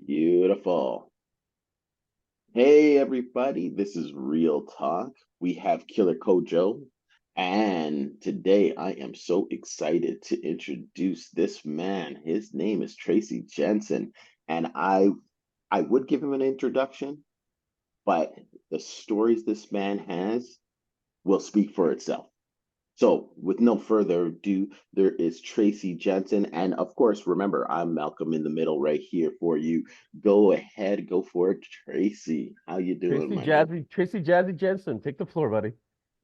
Beautiful. Hey, everybody, this is Real Talk. We have Killer Kojo, and today I am so excited to introduce this man. His name is Tracy Jensen, and I would give him an introduction, but the stories this man has will speak for itself. So, with no further ado, there is Tracy Jensen. And of course, remember, I'm Malcolm in the middle right here for you. Go ahead, go for it, Tracy. How you doing, my man? Tracy Jazzy Jensen, take the floor, buddy.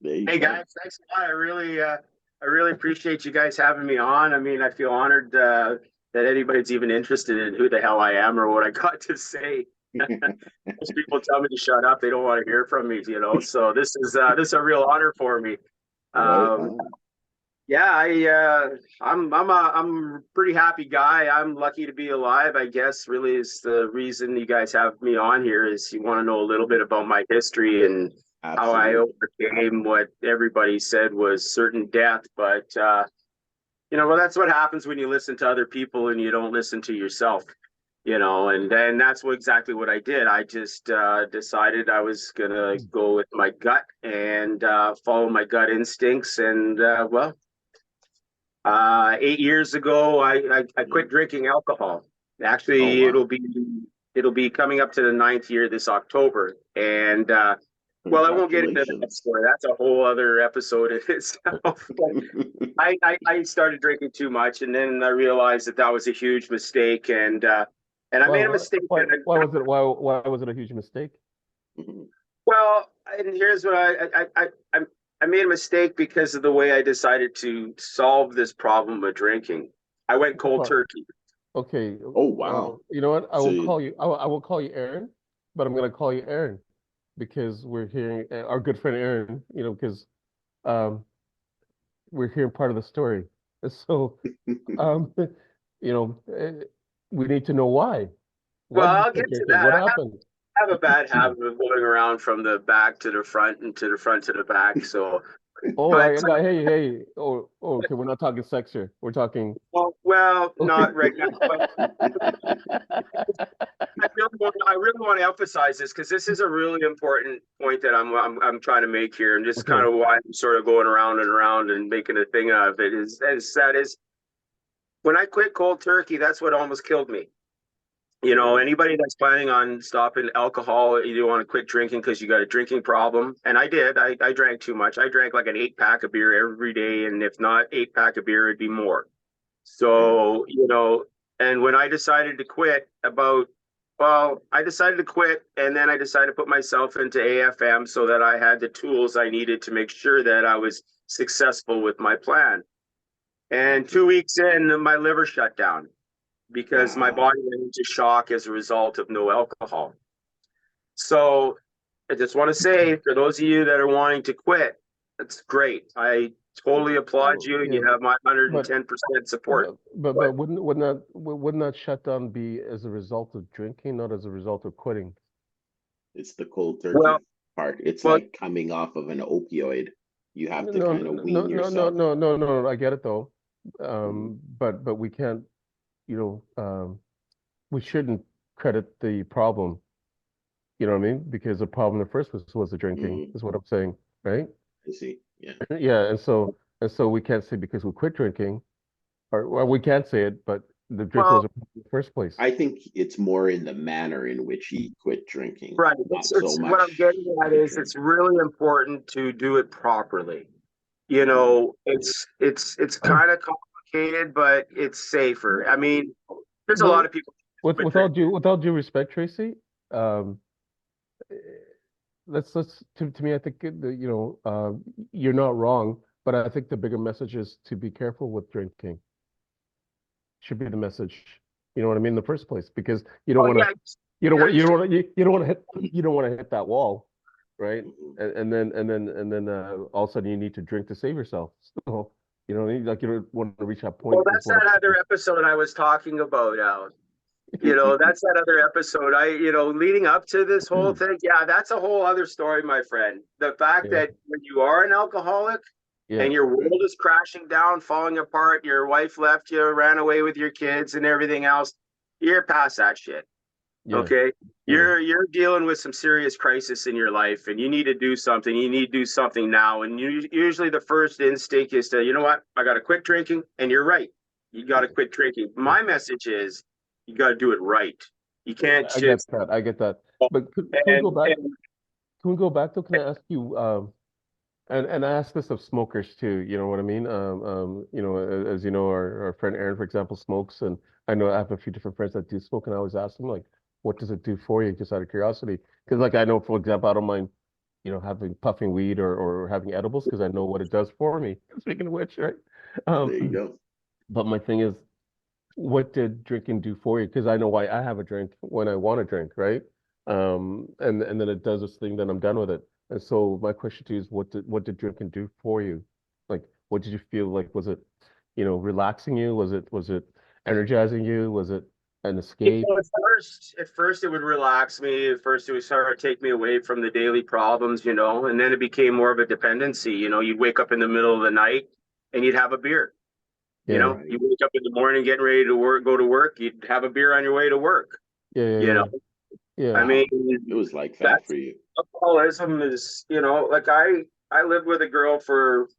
There you Hey go. guys, thanks a lot. I really appreciate you guys having me on. I mean, I feel honored that anybody's even interested in who the hell I am or what I got to say. Most people tell me to shut up; they don't want to hear from me, you know. So this is a real honor for me. Right Um, on. yeah, I'm a pretty happy guy. I'm lucky to be alive. I guess really is the reason you guys have me on here is you want to know a little bit about my history and how I Absolutely. overcame what everybody said was certain death. But well, that's what happens when you listen to other people and you don't listen to yourself. And that's exactly what I did. I just decided I was gonna go with my gut and follow my gut instincts. And 8 years ago, I quit drinking alcohol. Oh, Actually, wow. it'll be coming up to the ninth year this October, and well, I won't get into that Congratulations. story. That's a whole other episode in itself. But I started drinking too much, and then I realized that was a huge mistake, and I made a Well, mistake. why was it a huge mistake? Well, and here's what I made a mistake because of the way I decided to solve this problem of drinking. I went cold Well, turkey. okay, Oh, wow. you know what? I So, will call you. I will call you Aaron, but I'm gonna call you Aaron because we're hearing our good friend Aaron. Because um, we're hearing part of the story. So, um, you know, eh, we need to know why. Why Well, did you I'll quit get to drinking? that. What I happened? have a bad habit of going around from the back to the front and to the front to the back. So, Oh, but hey. Oh, okay. We're not talking sex here. We're talking. well, Okay. not right now. But I really want to emphasize this because this is a really important point that I'm trying to make here, and just kind Okay. of why I'm sort of going around and around and making a thing out of it is when I quit cold turkey, that's what almost killed me. Right. Anybody that's planning on stopping alcohol, you don't want to quit drinking because you got a drinking problem. And I did. I drank too much. I drank like an 8 pack of beer every day. And if not 8 pack of beer, it'd be more. Yeah. So, and when I decided to quit I decided to quit and then I decided to put myself into AFM so that I had the tools I needed to make sure that I was successful with my plan. And Okay. 2 weeks in, my liver shut down because my Wow. body went into shock as a result of no alcohol. So I just want to say, for those of you that are wanting to quit, that's great. I totally applaud Oh, you, and yeah, you have my but 110% support. but But wouldn't that shutdown be as a result of drinking, not as a result of quitting? It's the cold well, turkey part. It's well, like coming off of an opioid. You have No, to no, kind of no, wean no, no, yourself. no, no, no. I get it though. Mhm. But we can't, you we shouldn't credit the problem. You know what I mean? Because the problem in the first was the drinking, Mhm. is what I'm saying, right? I see. Yeah. Yeah, and so we can't say because we quit drinking, or well, we can't say it, but the drinking was well, a problem in the first place. I think it's more in the manner in which he quit drinking, right. not so It's what I'm much getting at the is drink. it's really important to do it properly. Mhm. It's kind of complicated, but it's safer. I mean, there's a lot Well, of people with quit drinking. without due respect, Tracy, um, let's to me, I think you're not wrong, but I think the bigger message is to be careful with drinking. Should be the message. You know what I mean in the first place, because you don't Oh want to yeah, you don't yeah. want you don't want you don't want to hit you don't want to hit that wall, right? Mhm. And then all of a sudden you need to drink to save yourself. So like you don't want to reach that Well, point is that's what I'm that other saying. episode I was talking about, Alan. That's that other episode. Leading up to this whole thing, yeah, that's a whole other story, my friend. The fact Yeah, that when you are an alcoholic yeah. and your Right. world is crashing down, falling apart, your wife left you, ran away with your kids and everything else, you're past that shit. Yeah. Okay. Yeah. You're dealing with some serious crisis in your life and you need to do something. You need to do something now. And usually the first instinct is to, you know what? I got to quit drinking. And you're right. You got to quit drinking. My message is you got to do it right. You can't I get just, that. I get that. But can we go and, back? and Can we go back though? Can I ask you, and I ask this of smokers too, you know what I mean? As you know, our friend Aaron, for example, smokes, and I know I have a few different friends that do smoke, and I always ask them like, what does it do for you, just out of curiosity? Because like I know, for example, I don't mind, having puffing weed or having edibles because I know what it does for me. Speaking of which, right? There you Um, go. but my thing is, what did drinking do for you? Because I know why I have a drink when I want to drink, right? And then it does this thing, then I'm done with it. And so my question to you is, what did drinking do for you? Like, what did you feel like? Was it, relaxing you? Was it energizing you? Was it an escape? at first it would relax me. At first it would sort of take me away from the daily problems, and then it became more of a dependency. You'd wake up in the middle of the night and you'd have a beer. Yeah, Right. You wake up in the morning getting ready to work, go to work, you'd have a beer on your way to work. yeah, yeah, You know, yeah, yeah, I mean, Wow. It was like that that's for you. alcoholism is, like I lived with a girl for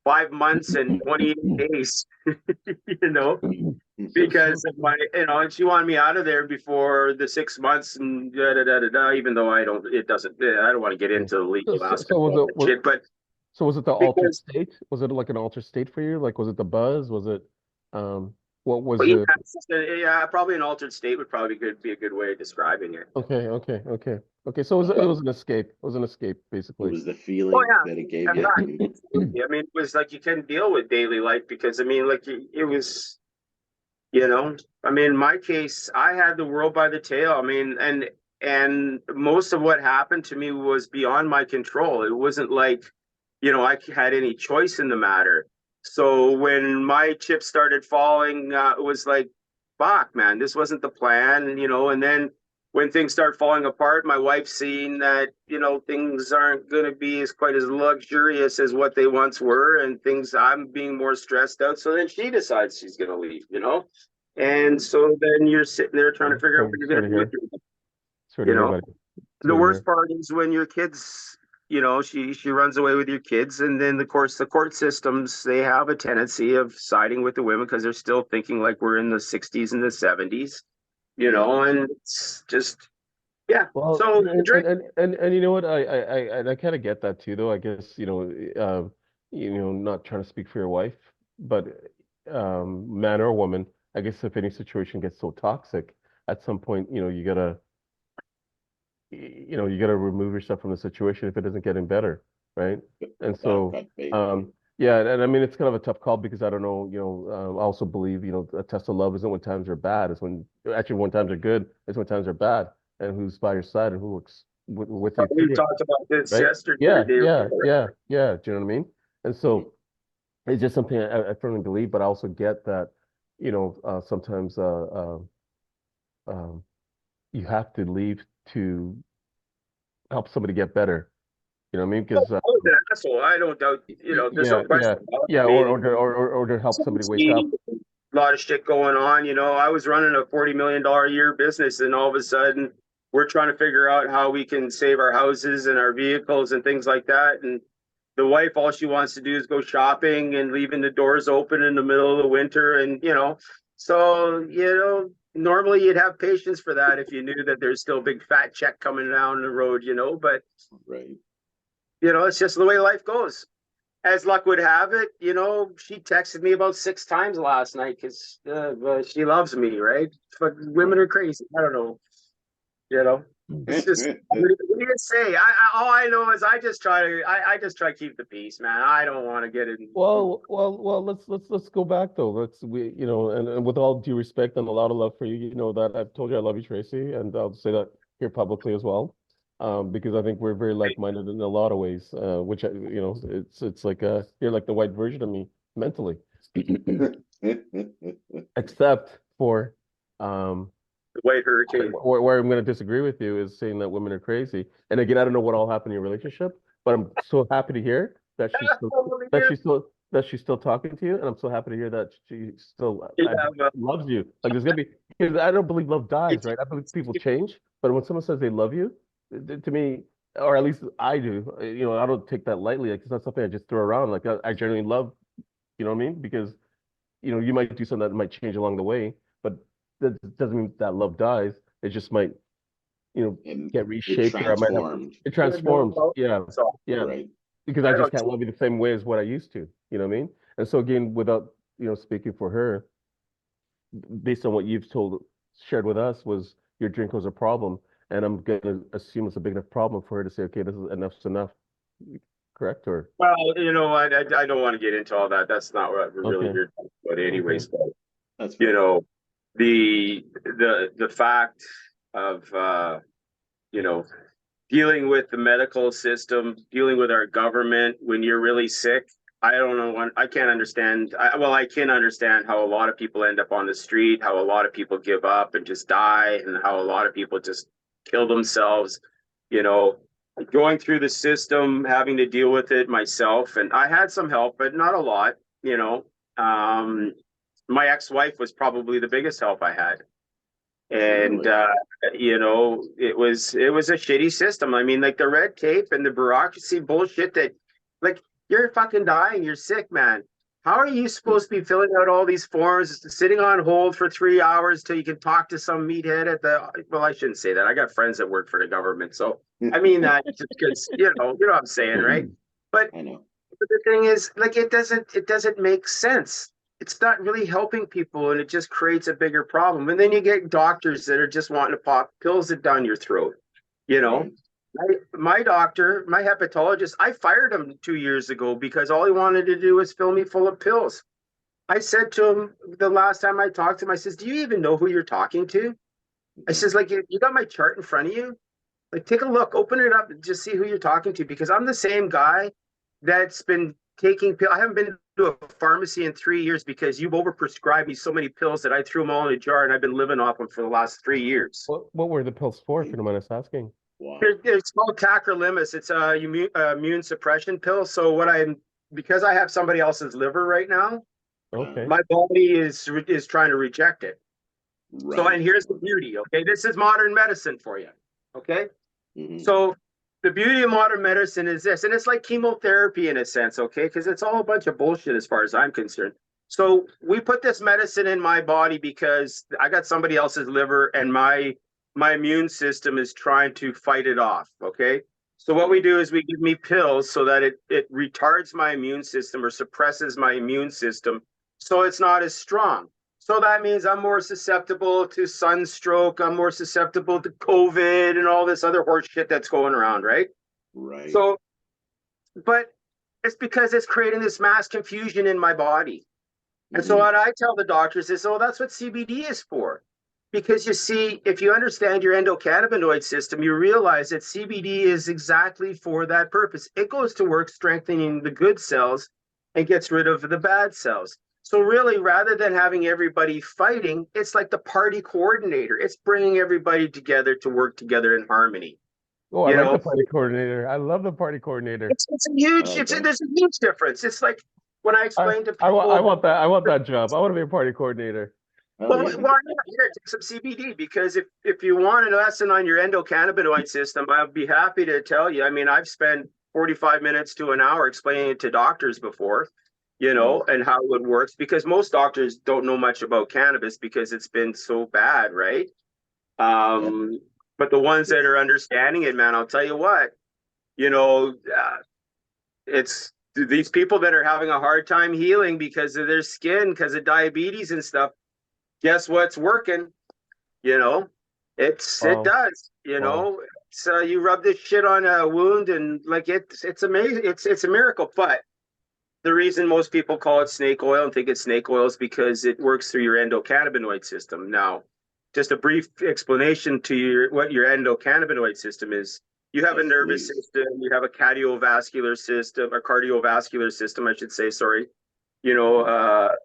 5 months and 28 days, you know, because of my, and she wanted me out of there before the 6 months and da da da da da. Even though it doesn't, I don't want to get yeah. into the So, legal so, aspect so was of it that was, shit, but so was it the altered because state? Was it like an altered state for you? Like, was it the buzz? Was it, what was But yeah, the? yeah, probably an altered state would probably be a good way of describing it. Okay, okay, okay, okay. So it was an escape. It was an escape, It basically. was the Oh feeling yeah, that it gave that's you. right. Absolutely. I mean, it was like you couldn't deal with daily life because I mean, like it was, you know, I mean, in my case, I had the world by the tail. I mean, and most of what happened to me was beyond my control. It wasn't like, I had any choice in the matter. So when my chips started falling, it was like, fuck, man, this wasn't the plan, and then when things start falling apart, my wife's seeing that, things aren't going to be as quite as luxurious as what they once were, and I'm being more stressed out. So then she decides she's going to leave. And so then you're sitting there trying to figure out what Sorry, you're sorry going to to do with hear. it. Sorry to You hear, know, buddy. the Sorry to worst hear. part is when your kids, she runs away with your kids, and then of course the court systems, they have a tendency of siding with the women because they're still thinking like we're in the 60s and the 70s, Yeah. and it's just, yeah. Well, So the drink. and you know what? I kind of get that too, though. I guess, not trying to speak for your wife, but man or woman, I guess if any situation gets so toxic, at some point, you gotta remove yourself from the situation if it isn't getting better, right? And Without so, cut bait. yeah, and I mean it's kind of a tough call because I don't know, I also believe, a test of love isn't when times are bad, it's when times are good, it's when times are bad, and who's by your side and who works with you We through it, talked about this right? yesterday or the Yeah, day yeah, before. yeah, yeah. Do you know what I mean? And Mhm. so it's just something I firmly believe, but I also get that, sometimes um, you have to leave to help somebody get better. You know what I mean? Because I was an asshole. I don't doubt. There's no yeah, yeah, question about it. yeah, I or mean, or to, or to help somebody wake a up. lot of shit going on. I was running a $40 million a year business, and all of a sudden, we're trying to figure out how we can save our houses and our vehicles and things like that. And the wife, all she wants to do is go shopping and leaving the doors open in the middle of the winter. And so normally you'd have patience for that if you knew that there's still a big fat check coming down the road. But Right. it's just the way life goes. As luck would have it, she texted me about 6 times last night because she loves me, right? But women Right. are crazy. I don't know. You know, it's just what do you say? All I know is I just try to keep the peace, man. I don't want to get in. Well. Let's go back though. And with all due respect and a lot of love for you, you know that I've told you I love you, Tracy, and I'll say that here publicly as well, because I think we're very like-minded in a lot of ways. Which it's like you're like the white version of me mentally, except for um The White Hurricane. where I'm going to disagree with you is saying that women are crazy. And again, I don't know what all happened in your relationship, but I'm so happy to hear that she's still talking to you, and I'm so happy to hear that she still Yeah, I believe, well, loves you. Like there's gonna be because I don't believe love dies, It's, right? I believe people change, but when someone says they love you, to me, or at least I do, I don't take that lightly. Like, it's not something I just throw around. Like, I genuinely love, you know what I mean? Because you might do something that might change along the way, but that doesn't mean that love dies. It just might, And get it reshaped, or I might have transformed. it transforms. Yeah, so yeah, Right. because I I just don't. can't love you the same way as what I used to. You know what I mean? And so again, without speaking for her, based on what you've shared with us, was your drink was a problem, and I'm gonna assume it's a big enough problem for her to say, okay, this is enough's enough. Correct? Or Well, I don't want to get into all that. That's not what we're really okay, here to talk about, okay, anyways. But That's you fair. know, the fact of you know dealing with the medical system, dealing with our government when you're really sick. I don't know. I can't understand. I can understand how a lot of people end up on the street, how a lot of people give up and just die, and how a lot of people just kill themselves. You know, going through the system, having to deal with it myself, and I had some help, but not a lot. You know, my ex-wife was probably the biggest help I had, and Really? it was a shitty system. I mean, like the red tape and the bureaucracy bullshit that, like, you're fucking dying, you're sick, man. How are you supposed to be filling out all these forms, sitting on hold for 3 hours till you can talk to some meathead at the? Well, I shouldn't say that. I got friends that work for the government, so I mean that just because you know what I'm saying, right? But I know. the thing is, like, it doesn't make sense. It's not really helping people, and it just creates a bigger problem. And then you get doctors that are just wanting to pop pills down your throat. You know, Right. my doctor, my hepatologist, I fired him 2 years ago because all he wanted to do was fill me full of pills. I said to him the last time I talked to him, I says, "Do you even know who you're talking to?" I Okay. says, "Like, you got my chart in front of you. Like, take a look, open it up, and just see who you're talking to, because I'm the same guy that's been taking pills. I haven't been to a pharmacy in 3 years because you've overprescribed me so many pills that I threw them all in a jar, and I've been living off them for the last 3 years." what were the pills for? If you don't mind us asking. Wow. It's called tacrolimus. It's a immune suppression pill. So because I have somebody else's liver right now, Okay. my body is trying to reject it. So, Right. and here's the Okay. beauty. Okay, this is modern medicine for you. Okay, Hmm. so the beauty of modern medicine is this, and it's like chemotherapy in a sense, okay? Because it's all a bunch of bullshit as far as I'm concerned. So we put this medicine in my body because I got somebody else's liver, and my immune system is trying to fight it off, okay? So what we Right. do is we give me pills so that it retards my immune system or suppresses my immune system so it's not as strong. So that means I'm more susceptible to sunstroke. I'm more susceptible to COVID and all this other horse shit that's going around, right? Right. So, but it's because it's creating this mass confusion in my body. And so Hmm. what I tell the doctors is, oh, that's what CBD is for. Because you see, if you understand your endocannabinoid system, you realize that CBD is exactly for that purpose. It goes to work strengthening the good cells and gets rid of the bad cells. So really, rather than having everybody fighting, it's like the party coordinator. It's bringing everybody together to work together in harmony. Oh, I You like the know, party coordinator. I love the party coordinator. it's a I huge, like that. there's a huge difference. It's like when I I explain to I people, want that. I want that job. I want to be a party coordinator. Hell well, yeah. why not? Here, take some CBD, because if you want a lesson on your endocannabinoid system, I'd be happy to tell you. I mean, I've spent 45 minutes to an hour explaining it to doctors before, Nice. and how it works, because most doctors don't know much about cannabis because it's been so bad, right? Yeah. But the ones that are understanding it, man, I'll tell you what, you know, it's these people that are having a hard time healing because of their skin, because of diabetes and stuff. Guess what's working? You know, it Wow. does. Wow. So you rub this shit on a wound, and like it's amazing. It's a miracle. But the reason most people call it snake oil and think it's snake oil is because it works through your endocannabinoid system. Now, just a brief explanation to what your endocannabinoid system is. You have a Yes, nervous please. system, you have a cardiovascular system, a cardiovascular system, I should say, sorry. You know, Right.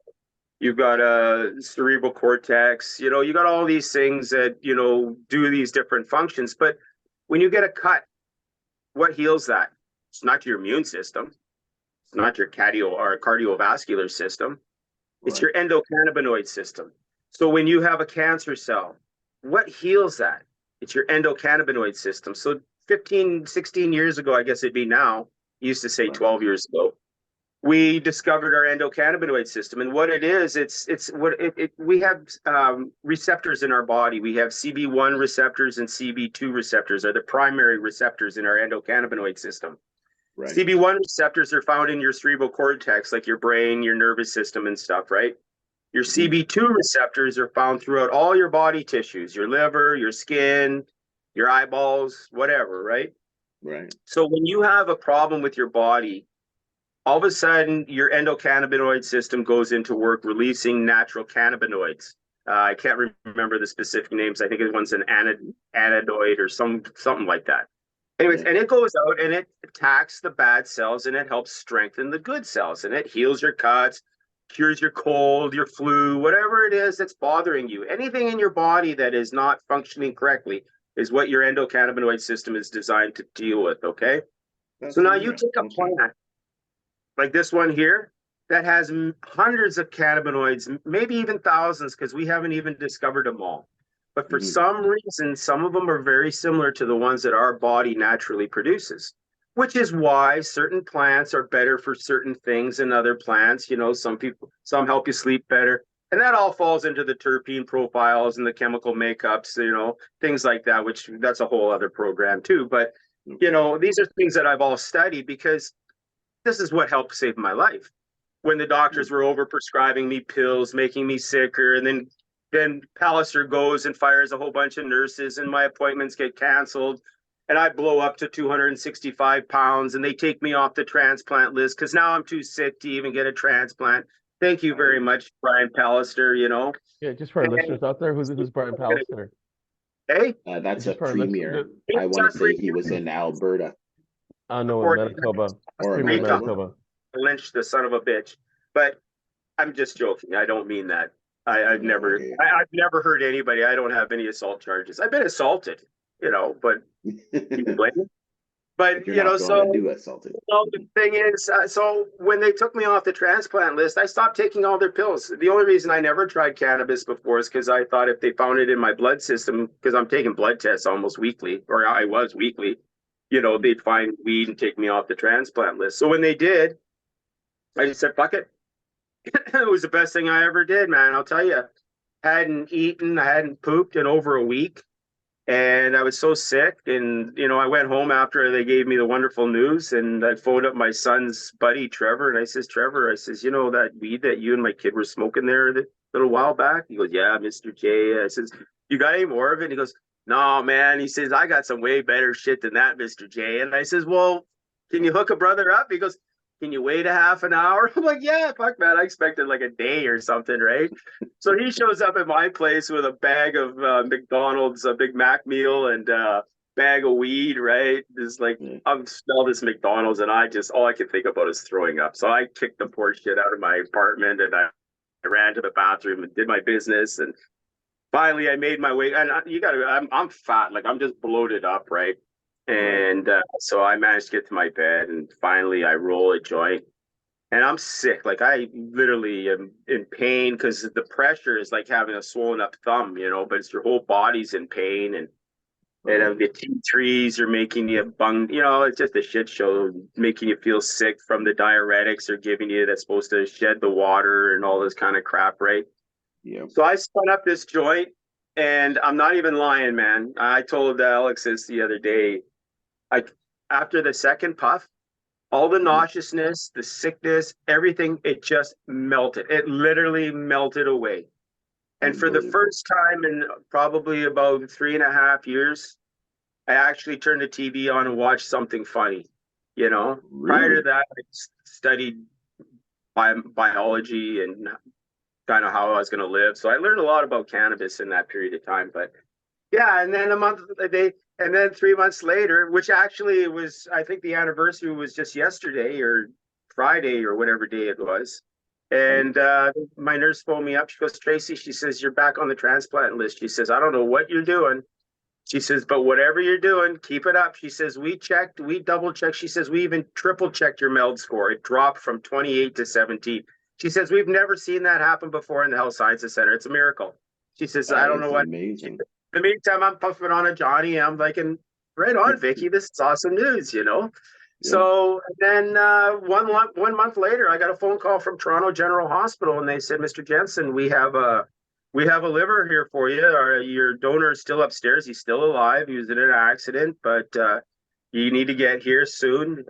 you've got a cerebral cortex, you got all these things that, do these different functions. But when you get a cut, what heals that? It's not your immune system. It's not your cardiovascular system. It's Right. your endocannabinoid system. So when you have a cancer cell, what heals that? It's your endocannabinoid system. So 15, 16 years ago, I guess it'd be now, used to say Right. 12 years ago, we discovered our endocannabinoid system. And what it is, we have receptors in our body. We have CB1 receptors and CB2 receptors are the primary receptors in our endocannabinoid system. Right. CB1 receptors are found in your cerebral cortex, like your brain, your nervous system and stuff, right? Your CB2 receptors are found throughout all your body tissues, your liver, your skin, your eyeballs, whatever, right? Right. So when you have a problem with your body, all of a sudden your endocannabinoid system goes into work releasing natural cannabinoids. I can't remember the specific names. I think it one's an anadoid or something like that. Anyways, Yeah. and it goes out and it attacks the bad cells and it helps strengthen the good cells and it heals your cuts, cures your cold, your flu, whatever it is that's bothering you. Anything in your body that is not functioning correctly is what your endocannabinoid system is designed to deal with. Okay. That's So now you unreal. take a Okay. plant like this one here that has hundreds of cannabinoids, maybe even thousands, because we haven't even discovered them all. But for some reason, some of them are very similar to the ones that our body naturally produces, which is why certain plants are better for certain things than other plants. You know, some help you sleep better. And that all falls into the terpene profiles and the chemical makeups, you know, things like that, which that's a whole other program too. But, you know, these are things that I've all studied because this is what helped save my life when the doctors were over prescribing me pills, making me sicker, and then Palliser goes and fires a whole bunch of nurses, and my appointments get canceled, and I blow up to 265 pounds, and they take me off the transplant list because now I'm too sick to even get a transplant. Thank you very much, Brian Pallister. You know, Yeah, just for our listeners out there, who's Brian Pallister? hey, That's a Just for our listeners, premier. I want to say he was in Alberta I know in or Manitoba, or Premier Manitoba. Manitoba. Lynch, the son of a bitch. But I'm just joking. I don't mean that. I've No, never, okay. I've never hurt anybody. I don't have any assault charges. I've been assaulted, you know, but you can blame me. But You're you know, not going to so do assaulted. the thing is, so when they took me off the transplant list, I stopped taking all their pills. The only reason I never tried cannabis before is because I thought if they found it in my blood system, because I'm taking blood tests almost weekly, or I was weekly, you know, they'd find weed and take me off the transplant list. So when they did, I just said, fuck it. It was the best thing I ever did, man. I'll tell you. Hadn't eaten, I hadn't pooped in over a week. And I was so sick. And, you know, I went home after they gave me the wonderful news. And I phoned up my son's buddy, Trevor. And I says, Trevor, I says, you know, that weed that you and my kid were smoking there a little while back? He goes, yeah, Mr. J. I says, you got any more of it? And he goes, no, man. He says, I got some way better shit than that, Mr. J. And I says, well, can you hook a brother up? He goes, can you wait a half an hour? I'm like, yeah, fuck, man. I expected like a day or something, right? So he shows up at my place with a bag of McDonald's, a Big Mac meal, and bag of weed, right? Just like, I'm smell this McDonald's, and all I can think about is throwing up. So I kicked the poor shit out of my apartment, and I ran to the bathroom and did my business, and finally I made my way. And I'm fat, like I'm just bloated up, right? And so I managed to get to my bed, and finally I roll a joint, and I'm sick. Like I literally am in pain because the pressure is like having a swollen up thumb, you know. But it's your whole body's in pain, and the T3s are making you bung. You know, it's just a shit show, making you feel sick from the diuretics they're giving you that's supposed to shed the water and all this kind of crap, right? Yeah. So I spun up this joint, and I'm not even lying, man. I told Alex this the other day. I After the second puff, all the nauseousness, the sickness, everything, it just melted. It literally melted away. And for the first time in probably about 3.5 years, I actually turned the TV on and watched something funny. You know, prior to Really? that, I studied biology and kind of how I was going to live. So I learned a lot about cannabis in that period of time. But yeah, and then and then 3 months later, which actually was, I think the anniversary was just yesterday or Friday or whatever day it was. And my nurse phoned me up. She goes, Tracy, she says, you're back on the transplant list. She says, I don't know what you're doing. She says, but whatever you're doing, keep it up. She says, we checked, we double checked. She says, we even triple checked your MELD score. It dropped from 28 to 17. She says, we've never seen that happen before in the Health Sciences Center. It's a miracle. She says, I That don't know is what. amazing. In the meantime, I'm puffing on a Johnny. I'm like, and right on, Vicky. This is awesome news, you know. Yeah. So then 1 month later, I got a phone call from Toronto General Hospital, and they said, Mr. Jensen, we have a liver here for you. Your donor is still upstairs. He's still alive. He was in an accident, but you need to get here soon.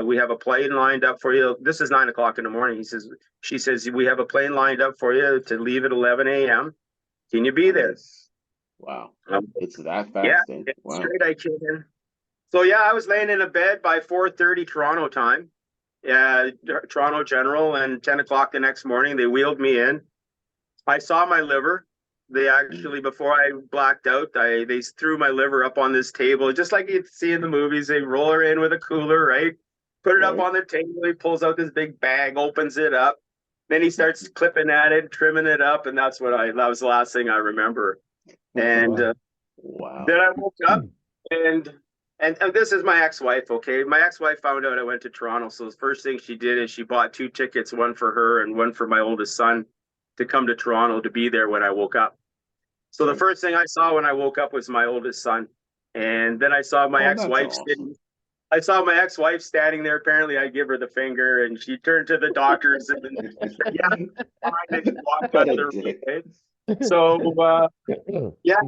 We have a plane lined up for you. This is 9 o'clock in the morning. She says, we have a plane lined up for you to leave at 11 a.m. Can you be there? Nice. Wow. Um, It's that yeah, fast, eh? Wow. straight I can. So yeah, I was laying in a bed by 4:30 Toronto time. Yeah, Toronto General, and 10 o'clock the next morning, they wheeled me in. I saw my liver. They Mm. actually, before I blacked out, they threw my liver up on this table, just like you'd see in the movies. They roll her in with a cooler, right? Put it up Right? on the table. He pulls out this big bag, opens it up. Then he starts clipping at it, trimming it up, and that was the last thing I remember. And Wow. then Wow. I woke up, and and this is my ex-wife. Okay, my ex-wife found out I went to Toronto, so the first thing she did is she bought two tickets, one for her and one for my oldest son, to come to Toronto to be there when I woke up. So the Right. first thing I saw when I woke up was my oldest son, and then I saw my Oh, that's ex-wife awesome. sitting. I saw my ex-wife standing there. Apparently, I give her the finger, and she turned to the doctors, and then yeah, fine, and she walked out What of a the room. dick. Okay? So yeah,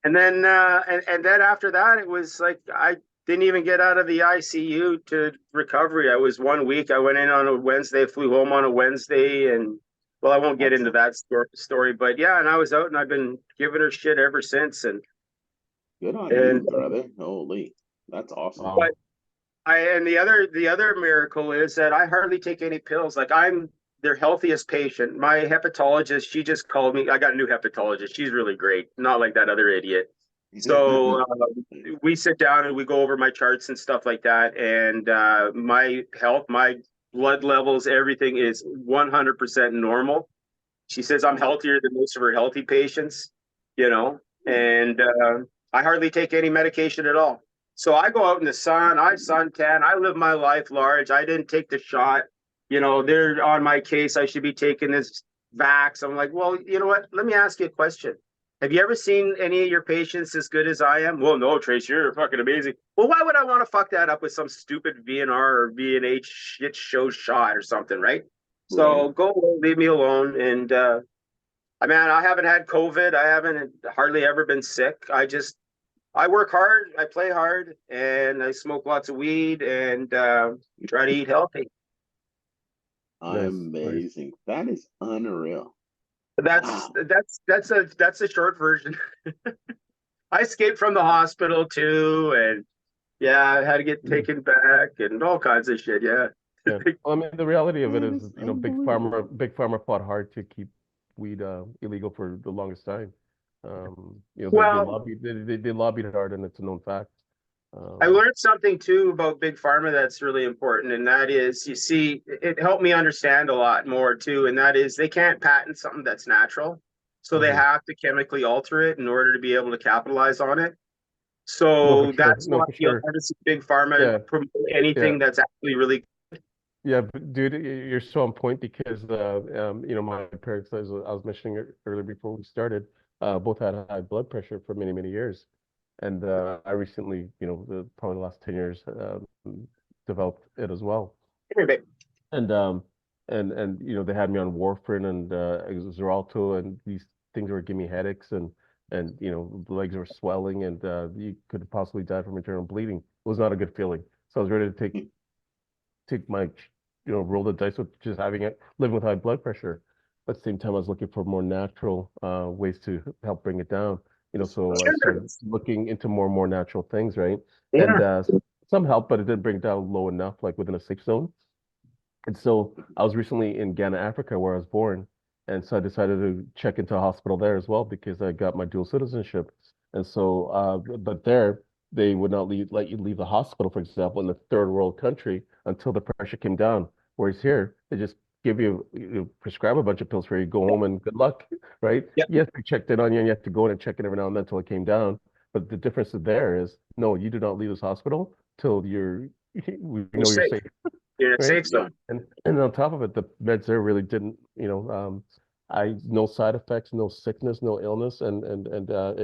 and then after that, it was like I didn't even get out of the ICU to recovery. I was 1 week. I went in on a Wednesday, flew home on a Wednesday, and well, I won't get into Excellent. that story, but yeah, and I was out, and I've been giving her shit ever since. Good on you, And brother. Holy. That's awesome. but Wow. the other miracle is that I hardly take any pills. Like I'm their healthiest patient. My hepatologist, she just called me. I got a new hepatologist. She's really great, not like that other idiot. So we sit down and we go over my charts and stuff like that. And my health, my blood levels, everything is 100% normal. She says I'm Wow. healthier than most of her healthy patients, you know, and I hardly take any medication at all. So I go out in the sun, I suntan, I live my life large. I didn't take the shot. You know, they're on my case. I should be taking this vax. I'm like, well, you know what? Let me ask you a question. Have you ever seen any of your patients as good as I am? Well, no, Trace, you're fucking amazing. Well, why would I want to fuck that up with some stupid VNR or VNH shit show shot or something, right? Right. So go away, leave me alone. And I mean, I haven't had COVID. I haven't hardly ever been sick. I work hard, I play hard, and I smoke lots of weed and try to eat healthy. Nice. Nice. Amazing. That is unreal. That's Wow. that's that's a short version. I escaped from the hospital too, and yeah, I had to get taken back and all kinds of shit. Yeah. Yeah. Well, I mean, the reality of it That is, is Big unbelievable. Pharma fought hard to keep weed illegal for the longest time. They Well, they lobbied hard, and it's a known fact. I Um, learned something too about big pharma that's really important, and that is, you see, it helped me understand a lot more too, and that is they can't patent something that's natural, so they mhm. have to chemically alter it in order to be able to capitalize on it. No, for So sure. that's No, why for you'll sure. never see big pharma Yeah, promote yeah. anything that's actually really. Yeah, but dude, you're so on point because my parents, as I was mentioning earlier before we started, both had high blood pressure for many, many years, and I recently, probably the last 10 years, developed it as well, Anyway, and they had me on warfarin and Xarelto, and these things were giving me headaches, and the legs were swelling, and you could possibly die from internal bleeding. It was not a good feeling, so I was ready to take my, roll the dice with just having it, living with high blood pressure. But at the same time, I was looking for more natural ways to help bring it down. So I sure. started looking into more and more natural things, right? And Yeah. some help, but it didn't bring it down low enough, like within a safe zone. And so I was recently in Ghana, Africa, where I was born. And so I decided to check into a hospital there as well because I got my dual citizenship. And so, but there, they would not let you leave the hospital, for example, in a third world country until the pressure came down. Whereas here, they just give prescribe a bunch of pills for you, go home and good luck, right? Yeah. Yes, they checked in on you and you have to go in and check it every now and then until it came down. But the difference there is, no, you do not leave this hospital till we You're know you're safe. safe, You're in a right? safe Yeah. zone. And on top of it, the meds there really didn't, no side effects, no sickness, no illness, and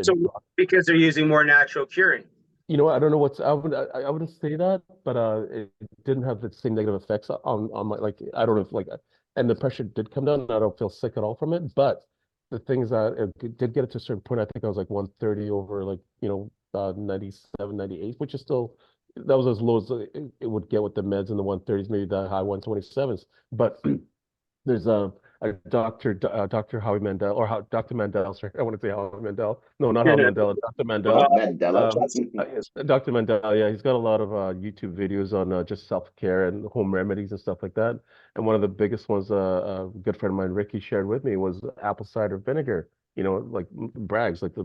So because they're using more natural curing. you know, I don't know what's I wouldn't say that, but it didn't have the same negative effects on my like I don't know if like and the pressure did come down. And I don't feel sick at all from it, but the things that it did get it to a certain point. I think I was like 130 over like 97, 98, which is still that was as low as it would get with the meds in the 130s, maybe the high 127s. But there's Dr. Howie Mandel or Dr. Mandel, sorry, I want to say Howie Mandel. No, not Howie Mandel, Dr. Mandel. Mandela. Dr. Mandel, yeah, he's got a lot of YouTube videos on just self-care and home remedies and stuff like that. And one of the biggest ones a good friend of mine, Ricky, shared with me was apple cider vinegar. Like Bragg's, like the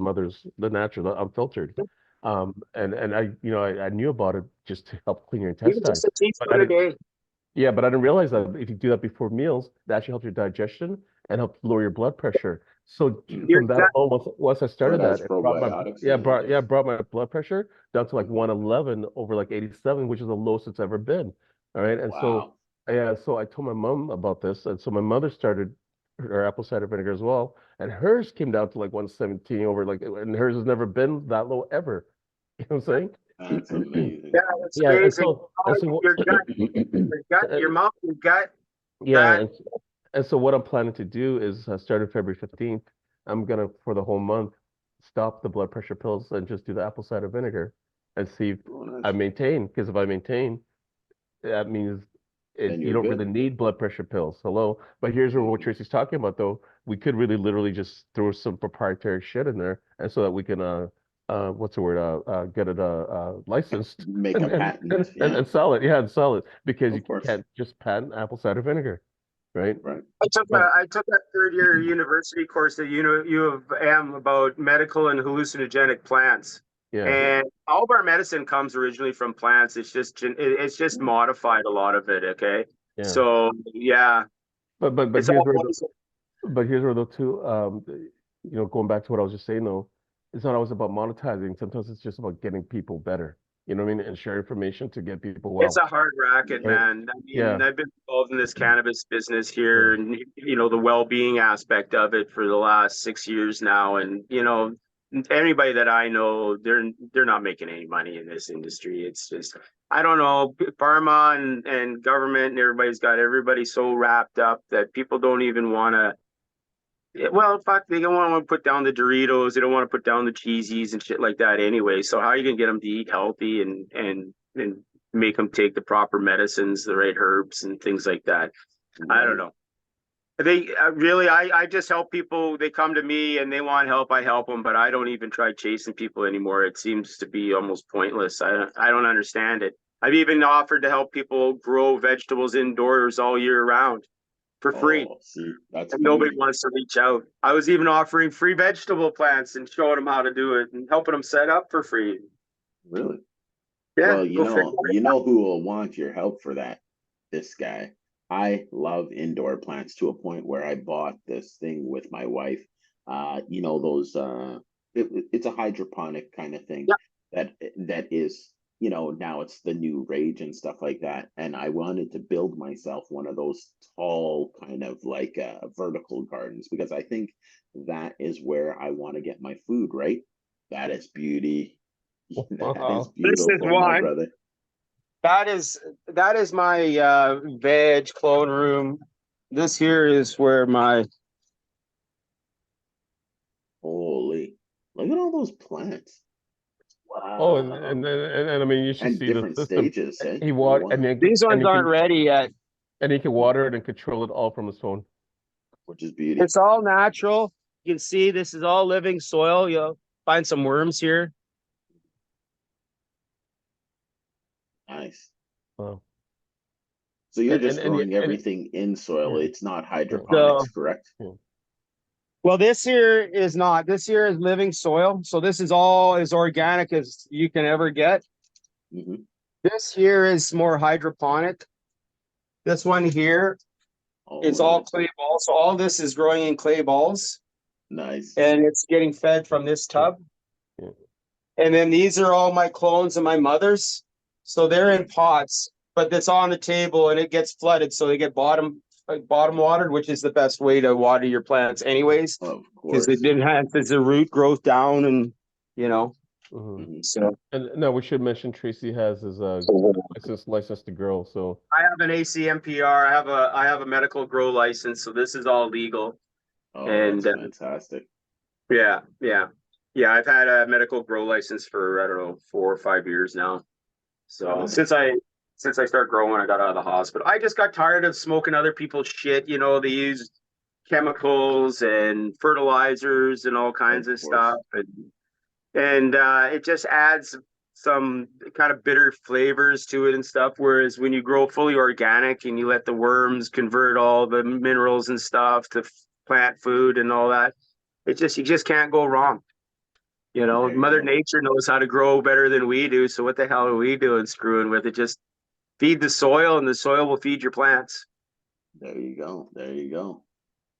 natural, the unfiltered. And I knew about it just to help clean your Even intestines. just a But I teaspoon a didn't, day. yeah, but I didn't realize that if you do that before meals, that actually helps your digestion and helps lower your blood pressure. So Your from that gut, alone, once I Or it started has that, it brought my probiotics in it. yeah, brought my blood pressure down to like Mhm. 111 over like 87, which is the lowest it's ever been. All right. And so Wow. yeah, so I told my mom about this. And so my mother started her apple cider vinegar as well. And hers came down to like 117 over like and hers has never been that low ever. You know what I'm That's saying? amazing. yeah, that's Yeah, amazing. and so Your gut, your mouth, your gut, yeah, that and so what I'm planning to do is starting February 15th, I'm gonna for the whole month stop the blood pressure pills and just do the apple cider vinegar and see if Oh, I nice. maintain. Because if I maintain, that means Then you you're don't really good. need blood pressure pills. Hello, but here's what Mhm. Tracy's talking about though. We could really literally just throw some proprietary shit in there, and so that we can what's the word get it licensed Make and a and, patent. and Yeah, and sell it. Yeah, and sell it because you of course. can't just patent apple cider vinegar, right? Right. But I took a third year university course at U of M about medical and hallucinogenic plants. yeah. And all of our medicine comes originally from plants. It's just modified a lot of it. Okay, Yeah. so yeah, But it's all here's where though too going back to what I was just saying though, it's not always about monetizing. Sometimes it's just about getting people better. You know what I mean? And share information to get people it's well. a hard racket, Right? man. I mean, Yeah. I've been involved in this cannabis business Yeah. here, and the well-being aspect of it for the last 6 years now, and anybody that I know, they're not making any money in this industry. It's just I don't know, pharma and government and everybody's got everybody so wrapped up that people don't even want to. Well, fuck, they don't want to put down the Doritos. They don't want to put down the cheesies and shit like that anyway. So how are you gonna get them to eat healthy and make them take the proper medicines, the right herbs and things like that? I don't Right. know. They really, I just help people. They come to me and they want help. I help them, but I don't even try chasing people anymore. It seems to be almost pointless. I don't understand it. I've even offered to help people grow vegetables indoors all year round for free. Oh, see, that's And nobody beauty. wants to reach out. I was even offering free vegetable plants and showing them how to do it and helping them set up for free. Really. Yeah, Well, go figure. you know who will want your help for that? This guy. I love indoor plants to a point where I bought this thing with my wife. Those it's a hydroponic kind of thing Yeah, that is, now it's the new rage and stuff like that. And I wanted to build myself one of those tall kind of like vertical gardens because I think that is where I want to get my food, right? That is beauty. That is Wow. this is beautiful, my one. brother. That is my veg clone room. This here is where my Holy, look at all those plants. Oh, Wow. I mean, you should And see the different system. stages, eh? He Oh, water wow. these ones aren't ready yet. and he can water it and control it all from his phone. Which is beauty. It's all natural. You can see this is all living soil. You'll find some worms here. Nice. Wow. So you're just And growing everything in soil. yeah, It's not yeah, So hydroponics, correct? yeah. well, this here is not. This here is living soil. So this is all as organic as you can ever get. Hmm. This here is more hydroponic. This one here Oh, is all nice. clay balls. So all this is growing in clay balls Nice. and it's getting fed from this Yeah, tub. yeah. And then these are all my clones and my mother's. So they're in pots, but it's on the table and it gets flooded. So they get bottom like bottom watered, which is the best way to water your plants anyways, Of because course. it enhances the root growth down and, you know, Mhm. so. And now we should mention Tracy has his license to grow. So I have an ACMPR. I have a medical grow license, so this is all legal. Oh, And that's fantastic. yeah, yeah, yeah. I've had a medical grow license for I don't know 4 or 5 years now. So Wow. since I started growing, I got out of the hospital. I just got tired of smoking other people's shit. You know, they use chemicals and fertilizers and all kinds of course. stuff, and it just adds some kind of bitter flavors to it and stuff. Whereas when you grow fully organic and you let the worms convert all the minerals and stuff to plant food and all that, you just can't go wrong. You know, There you Mother go. Nature knows how to grow better than we do. So what the hell are we doing screwing with it? Just feed the soil, and the soil will feed your plants. There you go. There you go.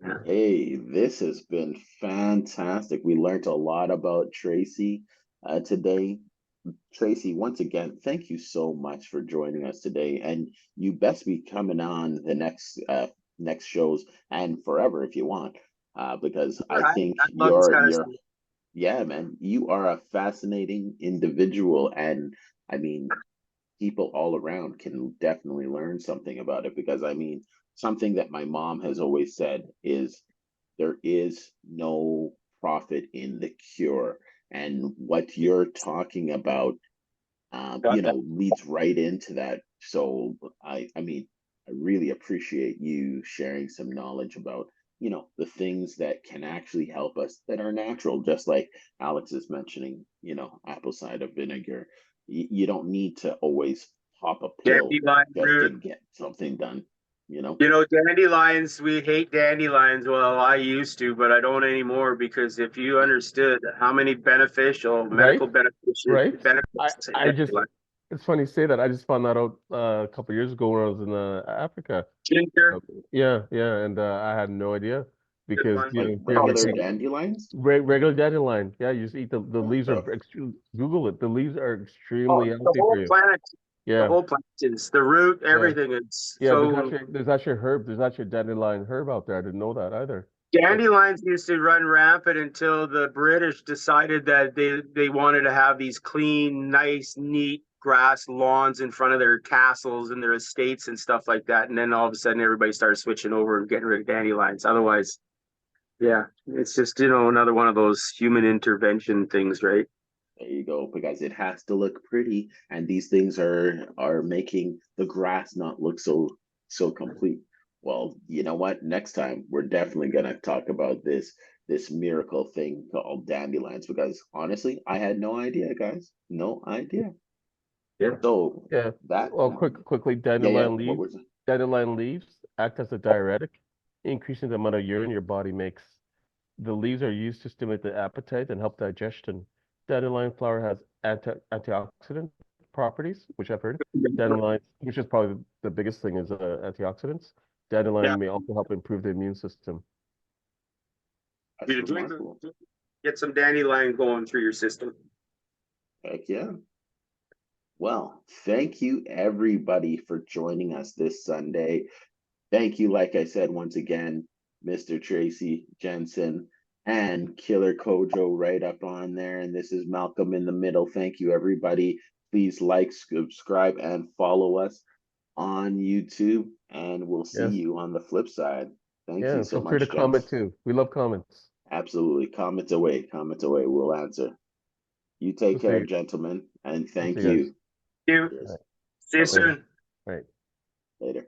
Yeah. Hey, this has been fantastic. We learned a lot about Tracy today. Tracy, once again, thank you so much for joining us today. And you best be coming on the next shows and forever if you want, because All I right. think I love this kind of you're stuff. yeah, man, you are a fascinating individual, and I mean, people all around can definitely learn something about it because I mean, something that my mom has always said is there is no profit in the cure. And what you're talking about, Yeah. leads right into that. So I mean, I really appreciate you sharing some knowledge about, the things that can actually help us that are natural, just like Alex is mentioning, apple cider vinegar. You don't need to always pop a pill Dandelion just to root. get something done, you know? You know, dandelions, we hate dandelions. Well, I used to, but I don't anymore because if you understood how many beneficial right, medical benefits right. benefits I just dandelion. it's funny you say that. I just found that out a couple years ago when I was in Africa. Ginger, Yeah, yeah, and I had no idea good because one. Like Oh, regular dandelions. regular dandelion. Yeah, you just eat the What leaves are the Google it. The leaves are oh, extremely healthy for you. the Yeah, whole plant is the root, yeah, everything. It's yeah. so There's actually herb. There's actually a dandelion herb out there. I didn't know that either. So, dandelions used to run rampant until the British decided that they wanted to have these clean, nice, neat grass lawns in front of their castles and their estates and stuff like that. And then all of a sudden, everybody started switching over and getting rid of dandelions. Otherwise, yeah, it's just another one of those human intervention things, right? There you go, because it has to look pretty, and these things are making the grass not look so complete. Well, you know what? Next time we're definitely gonna talk about this miracle thing called dandelions, because honestly, I had no idea, guys. No idea. Yeah. So yeah. that, Well, quickly, yeah, what was it? dandelion leaves act as a diuretic, increasing the amount of urine your body makes. The leaves are used to stimulate the appetite and help digestion. Dandelion flower has antioxidant properties, which I've heard. Dandelion, which is probably the biggest thing, is antioxidants. Yeah. Dandelion may also help improve the immune system. That's You drink, remarkable. get some dandelion going through your system. Heck yeah. Well, thank you everybody for joining us this Sunday. Thank you, like I said, once again, Mr. Tracy Jensen and Killer Kojo right up on there. And this is Malcolm in the middle. Thank you, everybody. Please like, subscribe, and follow us on YouTube. And we'll see Yes. you on the flip side. Thank Yeah. you And so feel free to much, comment gents. too. We love comments. Absolutely. Comments away. Comments away. We'll answer. You take We'll see care, you. gentlemen. And We'll see thank you guys. you. You Cheers. All right. see you Bye-bye. Later. soon. All right. Later.